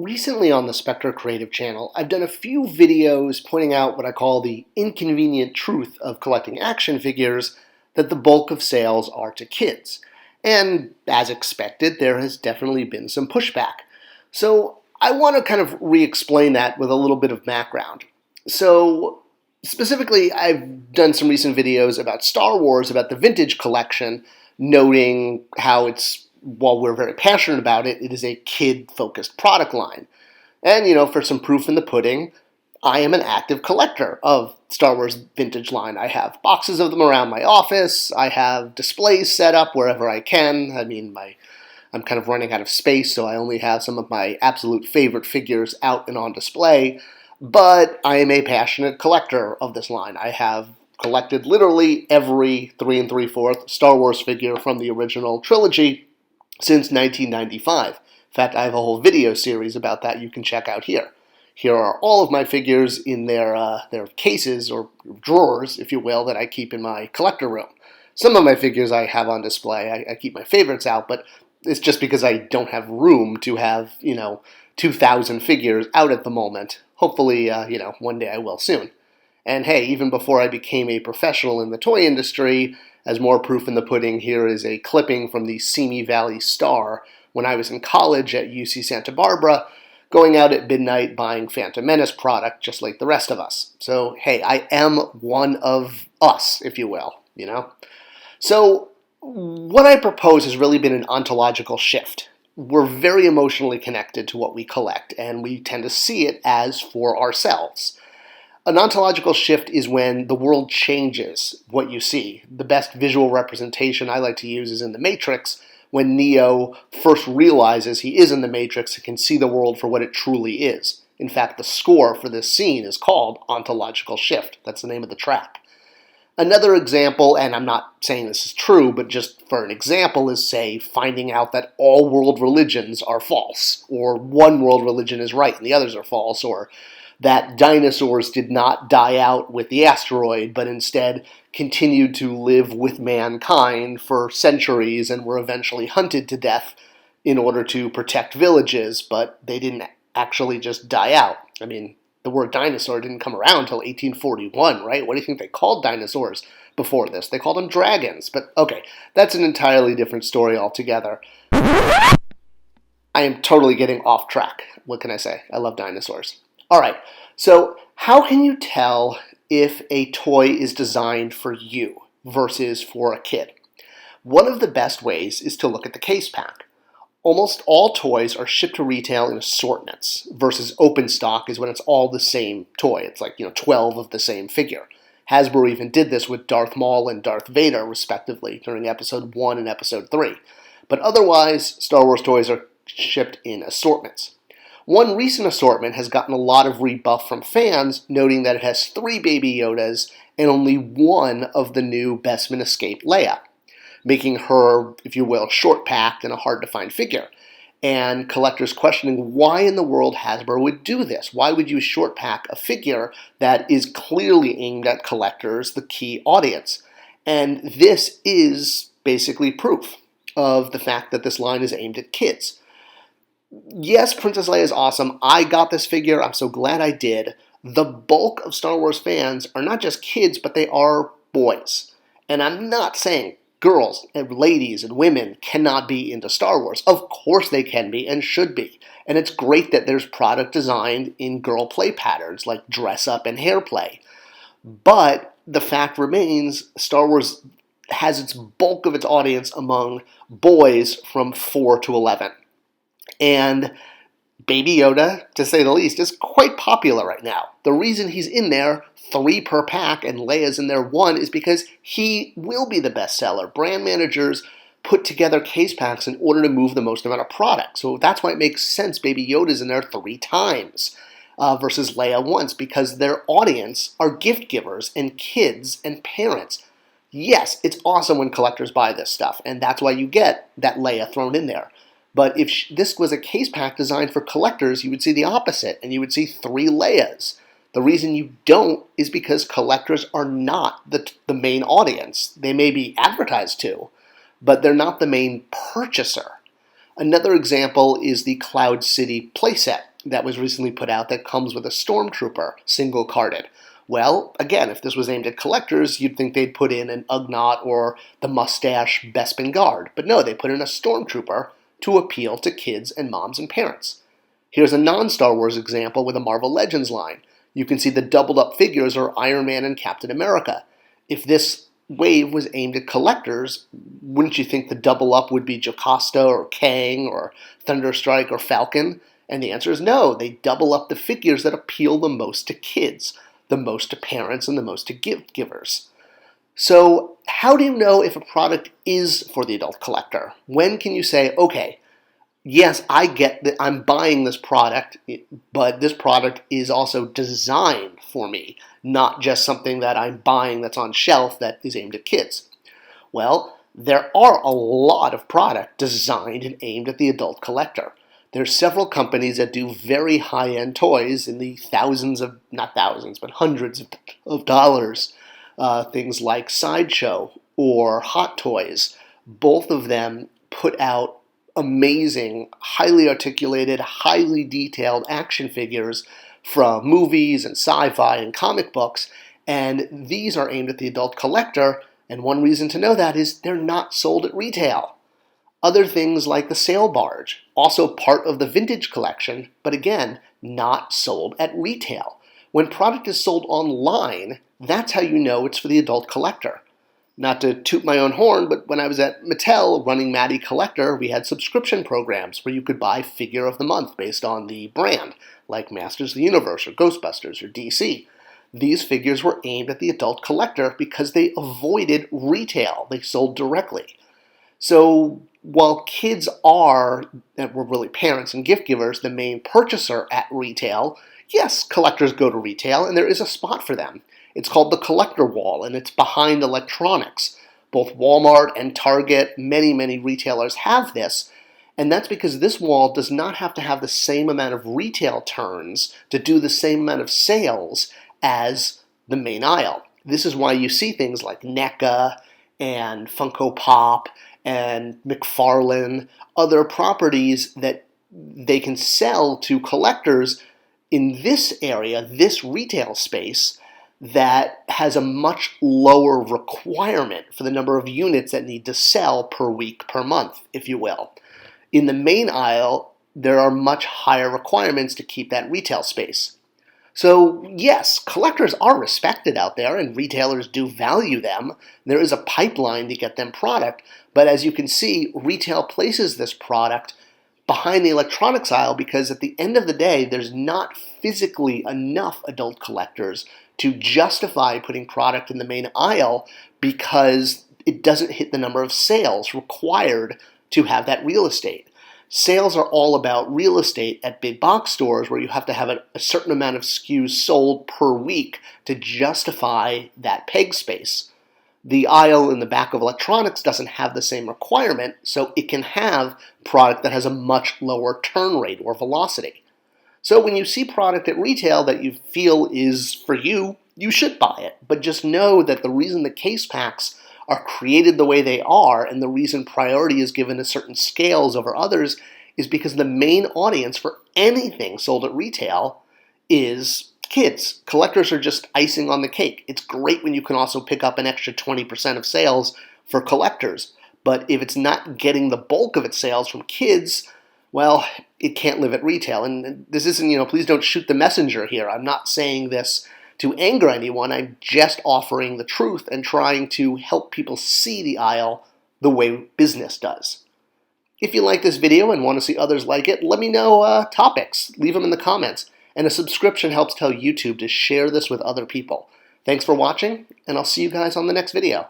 Recently on the Spector Creative channel, I've done a few videos pointing out what I call the inconvenient truth of collecting action figures, that the bulk of sales are to kids. And as expected, there has definitely been some pushback. So I want to kind of re-explain that with a little bit of background. So specifically, I've done some recent videos about Star Wars, about the vintage collection, noting how while we're very passionate about it, it is a kid-focused product line. And, for some proof in the pudding, I am an active collector of Star Wars vintage line. I have boxes of them around my office. I have displays set up wherever I can. I'm kind of running out of space, so I only have some of my absolute favorite figures out and on display. But I am a passionate collector of this line. I have collected literally every 3 3/4 Star Wars figure from the original trilogy since 1995. In fact, I have a whole video series about that you can check out here. Here are all of my figures in their cases, or drawers, if you will, that I keep in my collector room. Some of my figures I have on display. I keep my favorites out, but it's just because I don't have room to have, 2,000 figures out at the moment. Hopefully, one day I will soon. And hey, even before I became a professional in the toy industry, as more proof in the pudding, here is a clipping from the Simi Valley Star when I was in college at UC Santa Barbara, going out at midnight buying Phantom Menace product just like the rest of us. So hey, I am one of us, if you will, So what I propose has really been an ontological shift. We're very emotionally connected to what we collect, and we tend to see it as for ourselves. An ontological shift is when the world changes what you see. The best visual representation I like to use is in The Matrix, when Neo first realizes he is in the Matrix and can see the world for what it truly is. In fact, the score for this scene is called Ontological Shift. That's the name of the track. Another example, and I'm not saying this is true, but just for an example, is, say, finding out that all world religions are false, or one world religion is right and the others are false, or that dinosaurs did not die out with the asteroid, but instead continued to live with mankind for centuries and were eventually hunted to death in order to protect villages, but they didn't actually just die out. The word dinosaur didn't come around until 1841, right? What do you think they called dinosaurs before this? They called them dragons. But okay, that's an entirely different story altogether. I am totally getting off track. What can I say? I love dinosaurs. All right, so how can you tell if a toy is designed for you versus for a kid? One of the best ways is to look at the case pack. Almost all toys are shipped to retail in assortments versus open stock is when it's all the same toy. It's like, 12 of the same figure. Hasbro even did this with Darth Maul and Darth Vader, respectively, during Episode 1 and Episode 3. But otherwise, Star Wars toys are shipped in assortments. One recent assortment has gotten a lot of rebuff from fans, noting that it has 3 Baby Yodas and only one of the new Bespin Escape Leia, making her, if you will, short-packed and a hard-to-find figure. And collectors questioning why in the world Hasbro would do this. Why would you short-pack a figure that is clearly aimed at collectors, the key audience? And this is basically proof of the fact that this line is aimed at kids. Yes, Princess Leia is awesome. I got this figure. I'm so glad I did. The bulk of Star Wars fans are not just kids, but they are boys. And I'm not saying girls and ladies and women cannot be into Star Wars. Of course they can be and should be. And it's great that there's product designed in girl play patterns like dress up and hair play. But the fact remains, Star Wars has its bulk of its audience among boys from 4 to 11. And Baby Yoda, to say the least, is quite popular right now. The reason he's in there, 3 per pack, and Leia's in there 1, is because he will be the bestseller. Brand managers put together case packs in order to move the most amount of product. So that's why it makes sense Baby Yoda's in there 3 times versus Leia once, because their audience are gift givers and kids and parents. Yes, it's awesome when collectors buy this stuff, and that's why you get that Leia thrown in there. But if this was a case pack designed for collectors, you would see the opposite, and you would see 3 Leias. The reason you don't is because collectors are not the main audience. They may be advertised to, but they're not the main purchaser. Another example is the Cloud City playset. that was recently put out that comes with a Stormtrooper, single-carded. Well, again, if this was aimed at collectors, you'd think they'd put in an Ugnaught or the Mustache Bespin Guard. But no, they put in a Stormtrooper to appeal to kids and moms and parents. Here's a non-Star Wars example with a Marvel Legends line. You can see the doubled-up figures are Iron Man and Captain America. If this wave was aimed at collectors, wouldn't you think the double-up would be Jocasta or Kang or Thunderstrike or Falcon? And the answer is no. They double up the figures that appeal the most to kids, the most to parents, and the most to gift givers. So how do you know if a product is for the adult collector? When can you say, okay, yes, I get that I'm buying this product, but this product is also designed for me, not just something that I'm buying that's on shelf that is aimed at kids? Well, there are a lot of product designed and aimed at the adult collector. There's several companies that do very high-end toys in the thousands of, not thousands, but hundreds of dollars. Things like Sideshow or Hot Toys. Both of them put out amazing, highly articulated, highly detailed action figures from movies and sci-fi and comic books, and these are aimed at the adult collector, and one reason to know that is they're not sold at retail. Other things like the Sail Barge, also part of the vintage collection, but again, not sold at retail. When product is sold online, that's how you know it's for the adult collector. Not to toot my own horn, but when I was at Mattel running Maddie Collector, we had subscription programs where you could buy Figure of the Month based on the brand, like Masters of the Universe or Ghostbusters or DC. These figures were aimed at the adult collector because they avoided retail. They sold directly. So while kids are, and we're really parents and gift givers, the main purchaser at retail, yes, collectors go to retail, and there is a spot for them. It's called the collector wall, and it's behind electronics. Both Walmart and Target, many retailers have this, and that's because this wall does not have to have the same amount of retail turns to do the same amount of sales as the main aisle. This is why you see things like NECA and Funko Pop and McFarlane, other properties that they can sell to collectors in this area, this retail space, that has a much lower requirement for the number of units that need to sell per week, per month, if you will. In the main aisle, there are much higher requirements to keep that retail space. So yes, collectors are respected out there, and retailers do value them. There is a pipeline to get them product, but as you can see, retail places this product behind the electronics aisle because at the end of the day, there's not physically enough adult collectors to justify putting product in the main aisle because it doesn't hit the number of sales required to have that real estate. Sales are all about real estate at big box stores where you have to have a certain amount of SKUs sold per week to justify that peg space. The aisle in the back of electronics doesn't have the same requirement, so it can have product that has a much lower turn rate or velocity. So when you see product at retail that you feel is for you, you should buy it. But just know that the reason the case packs are created the way they are and the reason priority is given to certain scales over others is because the main audience for anything sold at retail is kids. Collectors are just icing on the cake. It's great when you can also pick up an extra 20% of sales for collectors. But if it's not getting the bulk of its sales from kids, well, it can't live at retail. And this isn't, please don't shoot the messenger here. I'm not saying this to anger anyone. I'm just offering the truth and trying to help people see the aisle the way business does. If you like this video and want to see others like it, let me know topics. Leave them in the comments. And a subscription helps tell YouTube to share this with other people. Thanks for watching, and I'll see you guys on the next video.